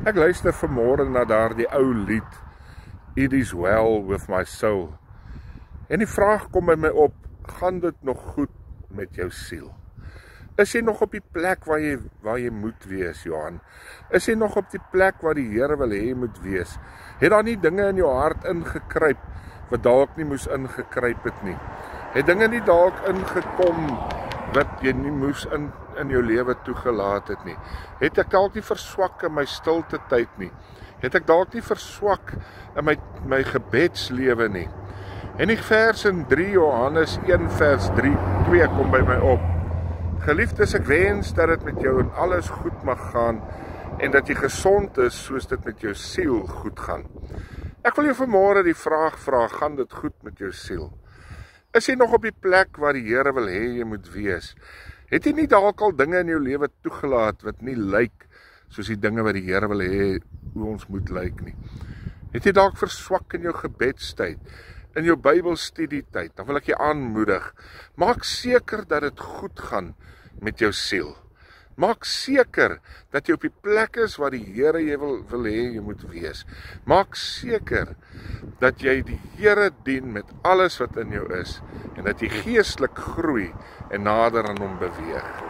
Ek luister vanmôre na daardie ou lied, It is well with my soul. En die vraag kom by my op, gaan dit nog goed met jou siel? Is jy nog op die plek waar jy moet wees, Johan? Is jy nog op die plek waar die Here wil hê jy moet wees? Het daar nie dinge in jou hart ingekruip, wat dalk nie moes ingekruip het nie? Het dinge nie dalk ingekom, wat jy nie moes in jou lewe toegelaat het nie? Het ek dalk nie verswak in my stilte tyd nie? Het ek dalk nie verswak in my gebedslewe nie? En die vers in 3 Johannes 1 vers 2 kom by my op. Geliefdes, ek wens dat dit met jou in alles goed mag gaan en dat jy gesond is soos dit met jou siel goed gaan. Ek wil jou vanmôre die vraag vra, gaan dit goed met jou siel? Is jy nog op die plek waar die Here wil hê jy moet wees? Het jy nie dalk al dinge in jou lewe toegelaat wat nie lyk soos die dinge wat die Here wil hê hoe ons moet lyk nie? Het jy dalk verswak in jou gebedstyd, in jou Bybelstudietyd? Dan wil ek jy aanmoedig, maak seker dat dit goed gaan met jou siel. Maak seker dat jy op die plek is waar die Here jy wil hê jy moet wees. Maak seker dat jy die Here dien met alles wat in jou is en dat jy geestelik groei en nader aan hom beweeg.